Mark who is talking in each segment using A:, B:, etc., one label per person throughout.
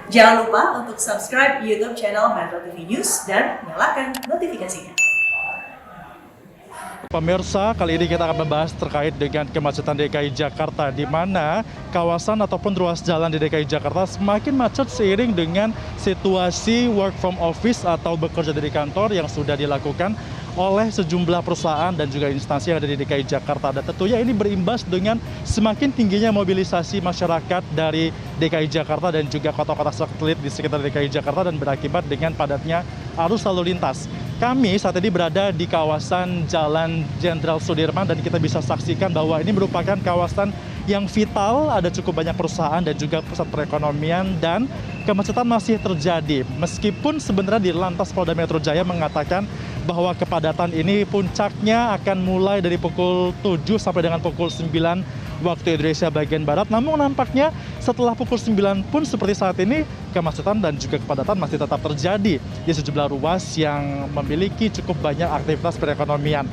A: Jangan lupa untuk subscribe YouTube channel Metro TV News dan nyalakan notifikasinya.
B: Pemirsa, kali ini kita akan membahas terkait dengan kemacetan DKI Jakarta, di mana kawasan ataupun ruas jalan di DKI Jakarta semakin macet seiring dengan situasi work from office atau bekerja dari kantor yang sudah dilakukan oleh sejumlah perusahaan dan juga instansi yang ada di DKI Jakarta. Dan tentunya ini berimbas dengan semakin tingginya mobilisasi masyarakat dari DKI Jakarta dan juga kota-kota satelit di sekitar DKI Jakarta dan berakibat dengan padatnya arus lalu lintas. Kami saat ini berada di kawasan Jalan Jenderal Sudirman dan kita bisa saksikan bahwa ini merupakan kawasan yang vital, ada cukup banyak perusahaan dan juga pusat perekonomian dan kemacetan masih terjadi. Meskipun sebenarnya di Lantas Polda Metro Jaya mengatakan bahwa kepadatan ini puncaknya akan mulai dari pukul 7 sampai dengan pukul 9 waktu Indonesia bagian Barat. Namun nampaknya setelah pukul 9 pun seperti saat ini kemacetan dan juga kepadatan masih tetap terjadi di sejumlah ruas yang memiliki cukup banyak aktivitas perekonomian.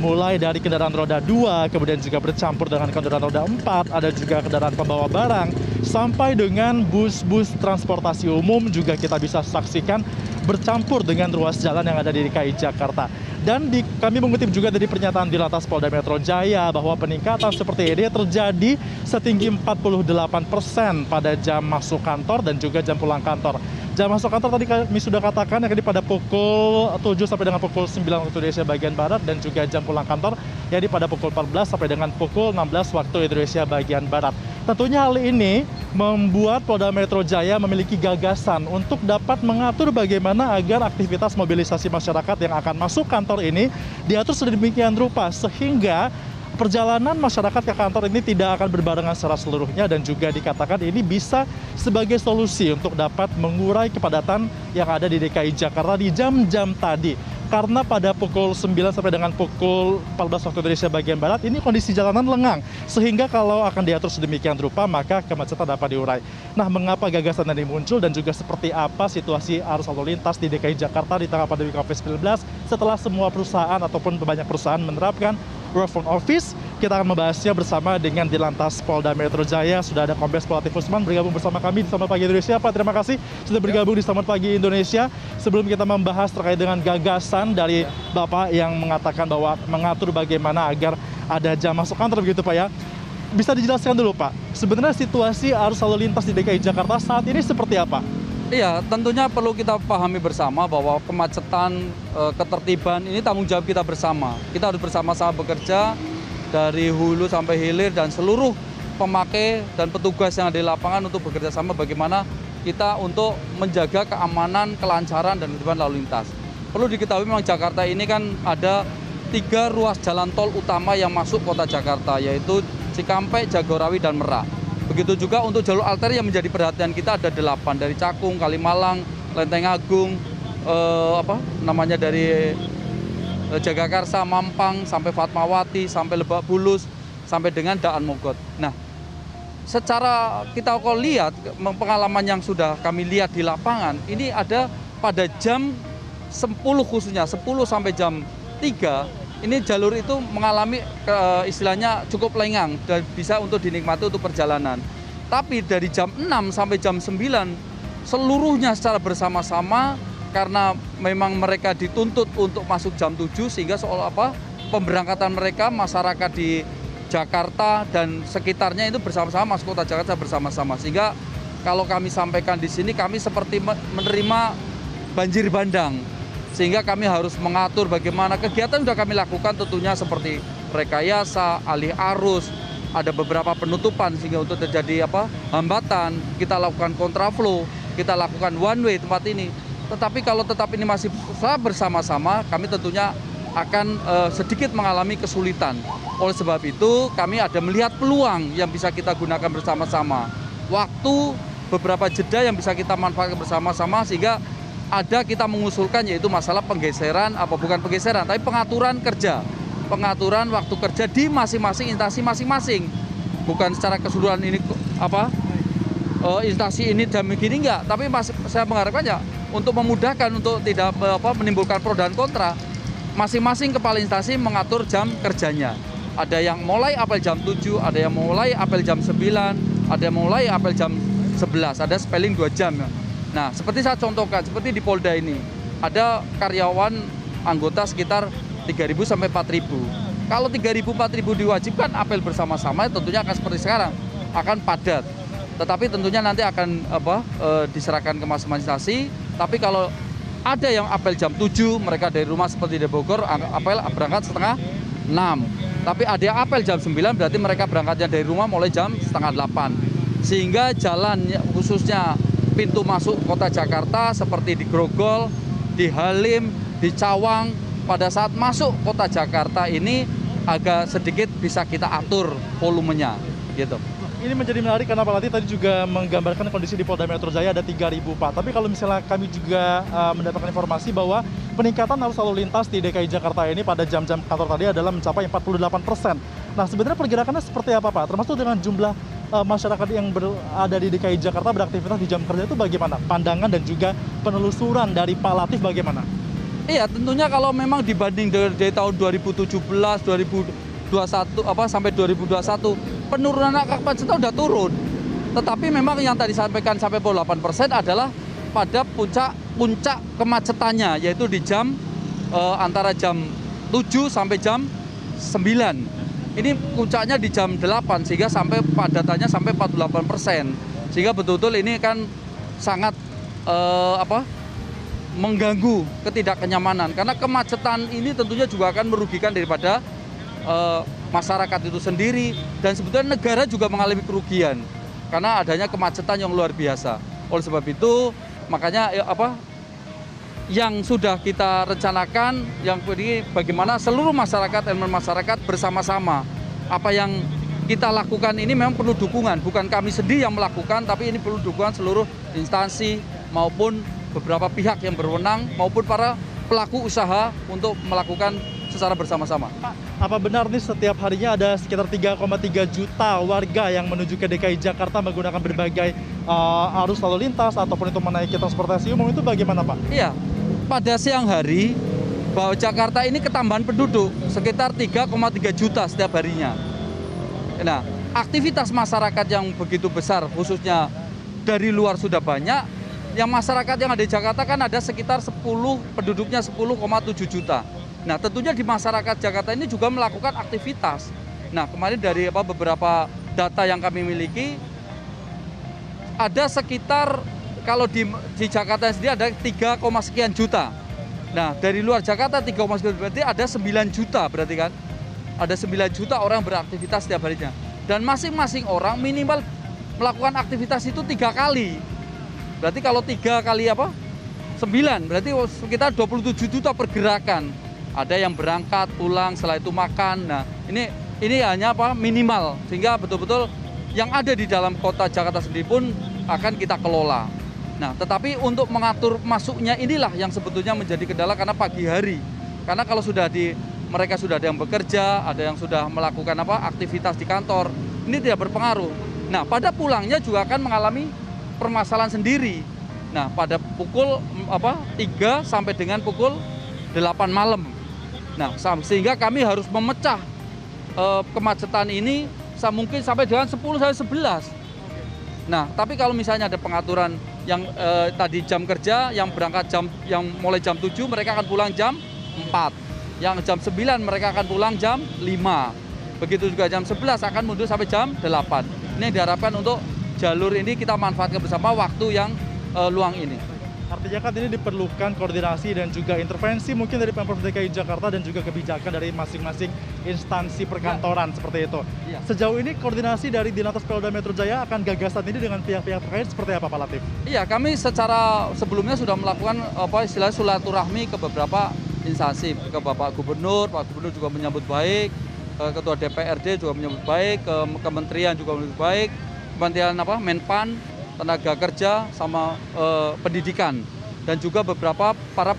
B: Mulai dari kendaraan roda 2, kemudian juga bercampur dengan kendaraan roda 4, ada juga kendaraan pembawa barang, sampai dengan bus-bus transportasi umum juga kita bisa saksikan bercampur dengan ruas jalan yang ada di DKI Jakarta. Dan kami mengutip juga dari pernyataan di Lantas Polda Metro Jaya bahwa peningkatan seperti ini terjadi setinggi 48% pada jam masuk kantor dan juga jam pulang kantor. Jam masuk kantor tadi kami sudah katakan yakni pada pukul 7 sampai dengan pukul 9 waktu Indonesia bagian Barat, dan juga jam pulang kantor yakni pada pukul 14 sampai dengan pukul 16 waktu Indonesia bagian Barat. Tentunya hal ini membuat Polda Metro Jaya memiliki gagasan untuk dapat mengatur bagaimana agar aktivitas mobilisasi masyarakat yang akan masuk kantor ini diatur sedemikian rupa sehingga perjalanan masyarakat ke kantor ini tidak akan berbarengan secara seluruhnya, dan juga dikatakan ini bisa sebagai solusi untuk dapat mengurai kepadatan yang ada di DKI Jakarta di jam-jam tadi. Karena pada pukul 9 sampai dengan pukul 14 waktu Indonesia bagian Barat ini kondisi jalanan lengang, sehingga kalau akan diatur sedemikian rupa maka kemacetan dapat diurai. Nah, mengapa gagasan ini muncul dan juga seperti apa situasi arus lalu lintas di DKI Jakarta di tengah pandemi COVID-19 setelah semua perusahaan ataupun banyak perusahaan menerapkan work from office? Kita akan membahasnya bersama dengan di Lantas Polda Metro Jaya. Sudah ada Kombes Pol Latif Usman bergabung bersama kami di Selamat Pagi Indonesia. Pak, terima kasih sudah bergabung di Selamat Pagi Indonesia. Sebelum kita membahas terkait dengan gagasan dari Bapak yang mengatakan bahwa mengatur bagaimana agar ada jam masuk kantor begitu Pak ya, bisa dijelaskan dulu Pak, sebenarnya situasi arus lalu lintas di DKI Jakarta saat ini seperti apa?
C: Iya, tentunya perlu kita pahami bersama bahwa kemacetan, ketertiban ini tanggung jawab kita bersama. Kita harus bersama-sama bekerja dari hulu sampai hilir dan seluruh pemakai dan petugas yang ada di lapangan untuk bekerja sama bagaimana kita untuk menjaga keamanan, kelancaran, dan ketertiban lalu lintas. Perlu diketahui memang Jakarta ini kan ada 3 ruas jalan tol utama yang masuk kota Jakarta, yaitu Cikampek, Jagorawi, dan Merak. Begitu juga untuk jalur arteri yang menjadi perhatian kita ada 8, dari Cakung, Kalimalang, Lenteng Agung, dari Jagakarsa, Mampang, sampai Fatmawati, sampai Lebak Bulus, sampai dengan Daan Mogot. Nah, secara kita kalau lihat pengalaman yang sudah kami lihat di lapangan, ini ada pada jam 10 khususnya, 10 sampai jam 3, ini jalur itu mengalami istilahnya cukup lengang dan bisa untuk dinikmati untuk perjalanan. Tapi dari jam 6 sampai jam 9 seluruhnya secara bersama-sama, karena memang mereka dituntut untuk masuk jam 7 sehingga pemberangkatan mereka masyarakat di Jakarta dan sekitarnya itu bersama-sama masuk kota Jakarta bersama-sama, sehingga kalau kami sampaikan di sini kami seperti menerima banjir bandang. Sehingga kami harus mengatur bagaimana kegiatan sudah kami lakukan, tentunya seperti rekayasa, alih arus, ada beberapa penutupan sehingga untuk terjadi hambatan, kita lakukan kontraflow, kita lakukan one way tempat ini. Tetapi kalau tetap ini masih bersama-sama, kami tentunya akan sedikit mengalami kesulitan. Oleh sebab itu kami ada melihat peluang yang bisa kita gunakan bersama-sama. Waktu beberapa jeda yang bisa kita manfaatkan bersama-sama, sehingga ada kita mengusulkan yaitu masalah penggeseran, tapi pengaturan kerja, pengaturan waktu kerja di masing-masing instansi masing-masing, bukan secara keseluruhan ini instansi ini jam begini enggak, tapi saya mengharapkan ya untuk memudahkan untuk tidak menimbulkan pro dan kontra, masing-masing kepala instansi mengatur jam kerjanya. Ada yang mulai apel jam 7, ada yang mulai apel jam 9, ada yang mulai apel jam 11, ada spelling 2 jam. Nah, seperti saya contohkan, seperti di Polda ini, ada karyawan anggota sekitar 3.000 sampai 4.000. Kalau 3.000 4.000 diwajibkan apel bersama-sama, tentunya akan seperti sekarang, akan padat. Tetapi tentunya nanti akan diserahkan ke masing-masing instansi. Tapi kalau ada yang apel jam 7, mereka dari rumah seperti di Bogor, apel berangkat setengah 6. Tapi ada yang apel jam 9, berarti mereka berangkatnya dari rumah mulai jam setengah 8. Sehingga jalan khususnya pintu masuk kota Jakarta seperti di Grogol, di Halim, di Cawang, pada saat masuk kota Jakarta ini agak sedikit bisa kita atur volumenya gitu.
B: Ini menjadi menarik karena Pak Latif tadi juga menggambarkan kondisi di Polda Metro Jaya ada 3.000 Pak. Tapi kalau misalnya kami juga mendapatkan informasi bahwa peningkatan arus lalu lintas di DKI Jakarta ini pada jam-jam kantor tadi adalah mencapai 48%. Nah, sebenarnya pergerakannya seperti apa Pak? Termasuk dengan jumlah masyarakat yang berada di DKI Jakarta beraktivitas di jam kerja itu bagaimana? Pandangan dan juga penelusuran dari Pak Latif bagaimana?
C: Iya, tentunya kalau memang dibanding dari tahun 2017, 2021 sampai 2021 penurunan kemacetan sudah turun. Tetapi memang yang tadi sampaikan sampai 8% adalah pada puncak kemacetannya, yaitu di jam antara jam 7 sampai jam 9. Ini puncaknya di jam 8 sehingga sampai padatannya sampai 48%. Sehingga betul-betul ini kan sangat mengganggu ketidakkenyamanan. Karena kemacetan ini tentunya juga akan merugikan daripada masyarakat itu sendiri, dan sebetulnya negara juga mengalami kerugian karena adanya kemacetan yang luar biasa. Oleh sebab itu makanya yang sudah kita rencanakan, yang ini bagaimana seluruh masyarakat, elemen masyarakat bersama-sama. Apa yang kita lakukan ini memang perlu dukungan, bukan kami sendiri yang melakukan, tapi ini perlu dukungan seluruh instansi maupun beberapa pihak yang berwenang maupun para pelaku usaha untuk melakukan secara bersama-sama.
B: Pak, apa benar nih setiap harinya ada sekitar 3,3 juta warga yang menuju ke DKI Jakarta menggunakan berbagai arus lalu lintas ataupun itu menaiki transportasi umum, itu bagaimana Pak?
C: Iya, pada siang hari bahwa Jakarta ini ketambahan penduduk sekitar 3,3 juta setiap harinya. Nah, aktivitas masyarakat yang begitu besar khususnya dari luar sudah banyak. Yang masyarakat yang ada di Jakarta kan ada sekitar penduduknya 10,7 juta. Nah, tentunya di masyarakat Jakarta ini juga melakukan aktivitas. Nah, kemarin dari beberapa data yang kami miliki, ada sekitar, kalau di Jakarta sendiri ada 3, sekian juta. Nah, dari luar Jakarta 3, sekian berarti ada 9 juta berarti kan. Ada 9 juta orang beraktivitas setiap harinya. Dan masing-masing orang minimal melakukan aktivitas itu 3 kali. Berarti kalau 3 kali 9, berarti sekitar 27 juta pergerakan. Ada yang berangkat, pulang, setelah itu makan. Nah, ini hanya minimal, sehingga betul-betul yang ada di dalam kota Jakarta sendiri pun akan kita kelola. Nah, tetapi untuk mengatur masuknya inilah yang sebetulnya menjadi kendala karena pagi hari. Karena kalau mereka sudah ada yang bekerja, ada yang sudah melakukan aktivitas di kantor, ini tidak berpengaruh. Nah, pada pulangnya juga akan mengalami permasalahan sendiri. Nah, pada pukul 3 sampai dengan pukul 8 malam. Nah, sehingga kami harus memecah kemacetan ini mungkin sampai dengan 10 sampai 11. Nah, tapi kalau misalnya ada pengaturan yang tadi jam kerja, yang berangkat yang mulai jam 7 mereka akan pulang jam 4. Yang jam 9 mereka akan pulang jam 5. Begitu juga jam 11 akan mundur sampai jam 8. Ini diharapkan untuk jalur ini kita manfaatkan bersama waktu yang luang ini.
B: Artinya kan ini diperlukan koordinasi dan juga intervensi mungkin dari Pemprov DKI Jakarta dan juga kebijakan dari masing-masing instansi perkantoran seperti itu.
C: Ya.
B: Sejauh ini koordinasi dari Dinlantas Polda Metro Jaya akan gagasan ini dengan pihak-pihak terkait seperti apa Pak Latif?
C: Iya, kami secara sebelumnya sudah melakukan istilahnya silaturahmi ke beberapa instansi, ke Bapak Gubernur. Pak Gubernur juga menyambut baik, Ketua DPRD juga menyambut baik, ke Kementerian juga menyambut baik, Kementerian Menpan, Tenaga Kerja sama pendidikan, dan juga beberapa para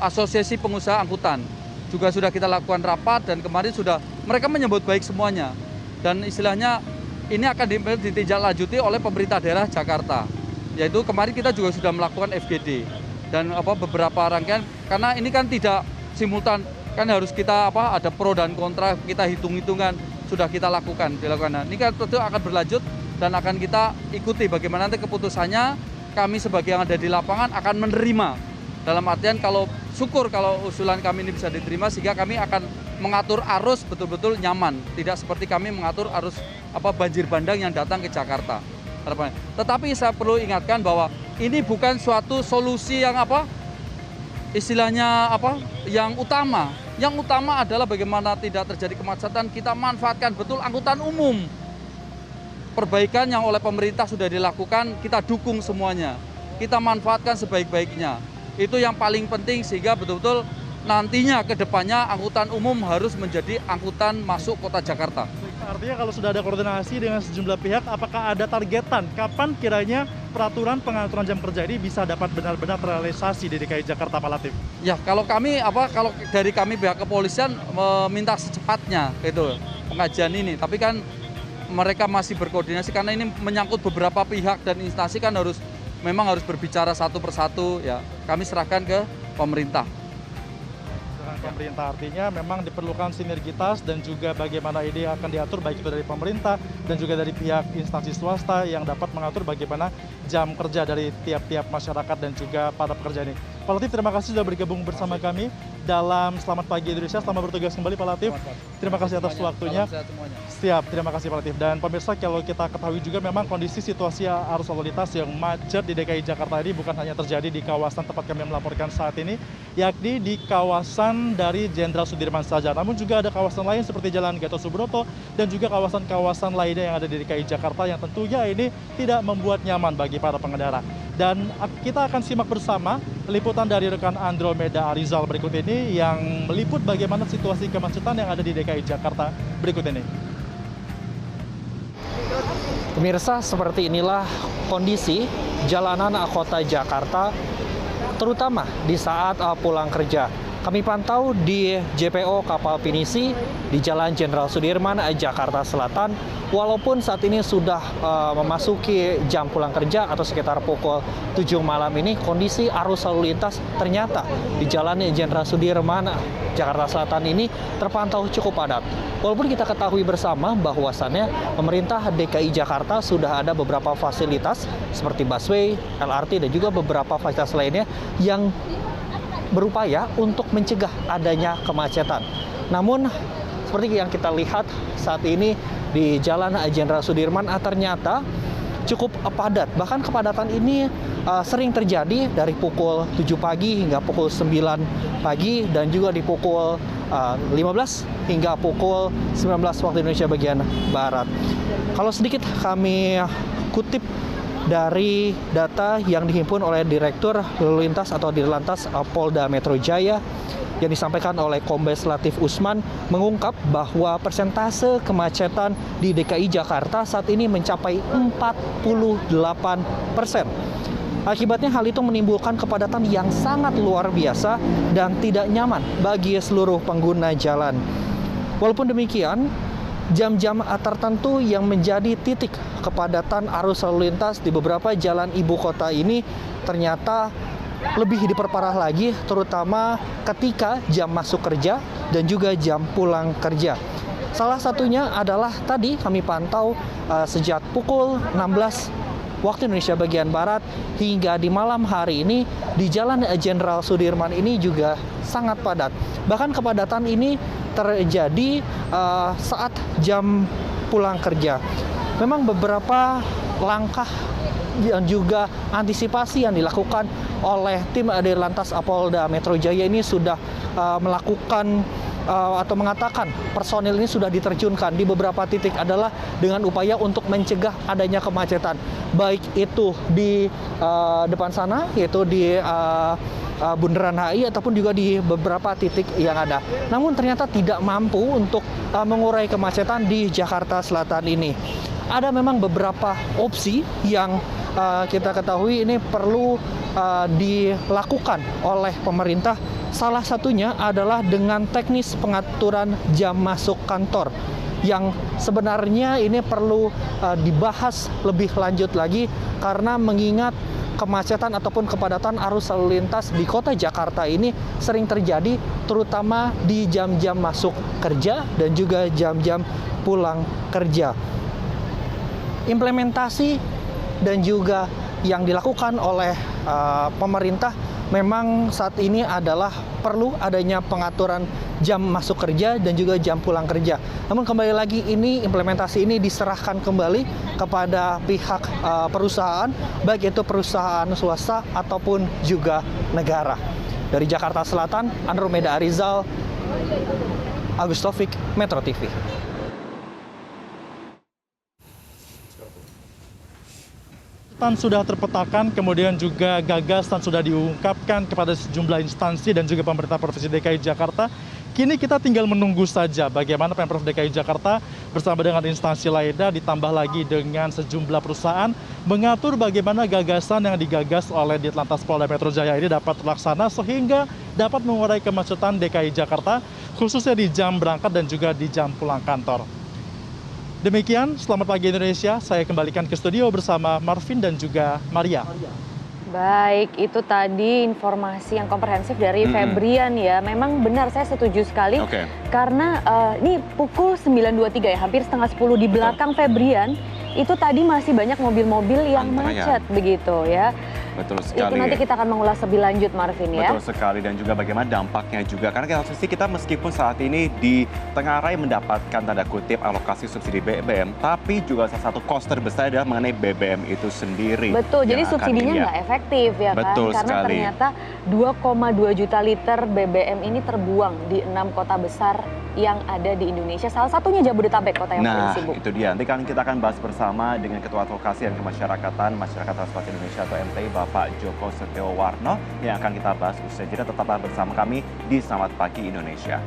C: asosiasi pengusaha angkutan juga sudah kita lakukan rapat, dan kemarin mereka menyambut baik semuanya, dan istilahnya ini akan ditindaklanjuti oleh pemerintah daerah Jakarta, yaitu kemarin kita juga sudah melakukan FGD dan beberapa rangkaian, karena ini kan tidak simultan, kan harus kita ada pro dan kontra, kita hitung-hitungan, sudah kita dilakukan. Nah, ini kan tentu akan berlanjut dan akan kita ikuti bagaimana nanti keputusannya. Kami sebagai yang ada di lapangan akan menerima. Dalam artian kalau syukur kalau usulan kami ini bisa diterima, sehingga kami akan mengatur arus betul-betul nyaman. Tidak seperti kami mengatur arus banjir bandang yang datang ke Jakarta. Tetapi saya perlu ingatkan bahwa ini bukan suatu solusi yang istilahnya yang utama. Yang utama adalah bagaimana tidak terjadi kemacetan, kita manfaatkan betul angkutan umum. Perbaikan yang oleh pemerintah sudah dilakukan, kita dukung semuanya. Kita manfaatkan sebaik-baiknya. Itu yang paling penting, sehingga betul-betul nantinya ke depannya angkutan umum harus menjadi angkutan masuk kota Jakarta.
B: Artinya kalau sudah ada koordinasi dengan sejumlah pihak, apakah ada targetan kapan kiranya peraturan pengaturan jam kerja ini bisa dapat benar-benar terrealisasi di DKI Jakarta, Pak Latif?
C: Ya, kalau dari kami pihak kepolisian meminta secepatnya itu pengajian ini. Tapi kan mereka masih berkoordinasi karena ini menyangkut beberapa pihak dan instansi, kan memang harus berbicara satu persatu. Ya, kami serahkan ke pemerintah.
B: Pemerintah artinya memang diperlukan sinergitas dan juga bagaimana ini akan diatur baik itu dari pemerintah dan juga dari pihak instansi swasta yang dapat mengatur bagaimana jam kerja dari tiap-tiap masyarakat dan juga para pekerja ini. Pak Latif, terima kasih sudah bergabung bersama kami dalam Selamat Pagi Indonesia. Selamat bertugas kembali, Pak Latif. Terima kasih atas waktunya. Siap, terima kasih Pak Latif. Dan pemirsa, kalau kita ketahui juga memang kondisi situasi arus lalu lintas yang macet di DKI Jakarta ini bukan hanya terjadi di kawasan tempat kami melaporkan saat ini, yakni di kawasan dari Jenderal Sudirman saja. Namun juga ada kawasan lain seperti Jalan Gatot Subroto dan juga kawasan-kawasan lainnya yang ada di DKI Jakarta yang tentunya ini tidak membuat nyaman bagi para pengendara. Dan kita akan simak bersama liputan dari rekan Andromeda Arizal berikut ini yang meliput bagaimana situasi kemacetan yang ada di DKI Jakarta berikut ini.
D: Pemirsa, seperti inilah kondisi jalanan kota Jakarta, terutama di saat pulang kerja. Kami pantau di JPO Kapal Pinisi di Jalan Jenderal Sudirman, Jakarta Selatan. Walaupun saat ini sudah memasuki jam pulang kerja atau sekitar pukul 7 malam ini, kondisi arus lalu lintas ternyata di Jalan Jenderal Sudirman, Jakarta Selatan ini terpantau cukup padat. Walaupun kita ketahui bersama bahwasannya pemerintah DKI Jakarta sudah ada beberapa fasilitas seperti busway, LRT, dan juga beberapa fasilitas lainnya yang berupaya untuk mencegah adanya kemacetan. Namun seperti yang kita lihat saat ini di Jalan Jenderal Sudirman ternyata cukup padat. Bahkan kepadatan ini sering terjadi dari pukul 7 pagi hingga pukul 9 pagi dan juga di pukul 15 hingga pukul 19 waktu Indonesia bagian Barat. Kalau sedikit kami kutip dari data yang dihimpun oleh Direktur Lalu Lintas atau Dirlantas Polda Metro Jaya yang disampaikan oleh Kombes Latif Usman, mengungkap bahwa persentase kemacetan di DKI Jakarta saat ini mencapai 48%. Akibatnya hal itu menimbulkan kepadatan yang sangat luar biasa dan tidak nyaman bagi seluruh pengguna jalan. Walaupun demikian, jam-jam tertentu yang menjadi titik kepadatan arus lalu lintas di beberapa jalan ibu kota ini ternyata lebih diperparah lagi, terutama ketika jam masuk kerja dan juga jam pulang kerja. Salah satunya adalah tadi kami pantau sejak pukul 16 waktu Indonesia bagian Barat hingga di malam hari ini di Jalan Jenderal Sudirman ini juga sangat padat. Bahkan kepadatan ini terjadi saat jam pulang kerja. Memang beberapa langkah dan juga antisipasi yang dilakukan oleh tim Dirlantas Polda Metro Jaya ini sudah melakukan atau mengatakan personil ini sudah diterjunkan di beberapa titik adalah dengan upaya untuk mencegah adanya kemacetan, baik itu di depan sana yaitu di Bundaran HI ataupun juga di beberapa titik yang ada. Namun ternyata tidak mampu untuk mengurai kemacetan di Jakarta Selatan ini. Ada memang beberapa opsi yang kita ketahui ini perlu dilakukan oleh pemerintah. Salah satunya adalah dengan teknis pengaturan jam masuk kantor yang sebenarnya ini perlu dibahas lebih lanjut lagi karena mengingat kemacetan ataupun kepadatan arus lalu lintas di kota Jakarta ini sering terjadi terutama di jam-jam masuk kerja dan juga jam-jam pulang kerja. implementasi dan juga yang dilakukan oleh pemerintah memang saat ini adalah perlu adanya pengaturan jam masuk kerja dan juga jam pulang kerja. Namun kembali lagi implementasi ini diserahkan kembali kepada pihak perusahaan, baik itu perusahaan swasta ataupun juga negara. Dari Jakarta Selatan, Andromeda Arizal, Agus Taufik, Metro TV.
B: Sudah terpetakan, kemudian juga gagasan sudah diungkapkan kepada sejumlah instansi dan juga pemerintah Provinsi DKI Jakarta. Kini kita tinggal menunggu saja bagaimana Pemprov DKI Jakarta bersama dengan instansi lainnya ditambah lagi dengan sejumlah perusahaan mengatur bagaimana gagasan yang digagas oleh Ditlantas Polda Metro Jaya ini dapat terlaksana sehingga dapat mengurai kemacetan DKI Jakarta khususnya di jam berangkat dan juga di jam pulang kantor. Demikian, selamat pagi Indonesia. Saya kembalikan ke studio bersama Marvin dan juga Maria.
E: Baik, itu tadi informasi yang komprehensif dari Febrian ya. Memang benar, saya setuju sekali. Karena ini pukul 9.23 ya, hampir setengah 10 di belakang Febrian, itu tadi masih banyak mobil-mobil yang macet begitu ya.
F: Betul sekali.
E: Itu nanti kita akan mengulas lebih lanjut, Marvin ya.
F: Betul sekali, dan juga bagaimana dampaknya juga. Karena kita meskipun saat ini di tengah rai mendapatkan tanda kutip alokasi subsidi BBM, tapi juga salah satu cost terbesar adalah mengenai BBM itu sendiri.
E: Betul, jadi subsidinya nggak efektif ya kan.
F: Betul
E: karena
F: sekali.
E: Ternyata 2,2 juta liter BBM ini terbuang di 6 kota besar yang ada di Indonesia. Salah satunya Jabodetabek, kota yang paling sibuk.
F: Nah, itu dia. Nanti kan kita akan bahas bersama dengan Ketua Advokasi dan Kemasyarakatan Masyarakat Transportasi Indonesia atau MTI, Bapak Joko Setiowarno, yang akan kita bahas usai jeda. Tetaplah bersama kami di Selamat Pagi Indonesia.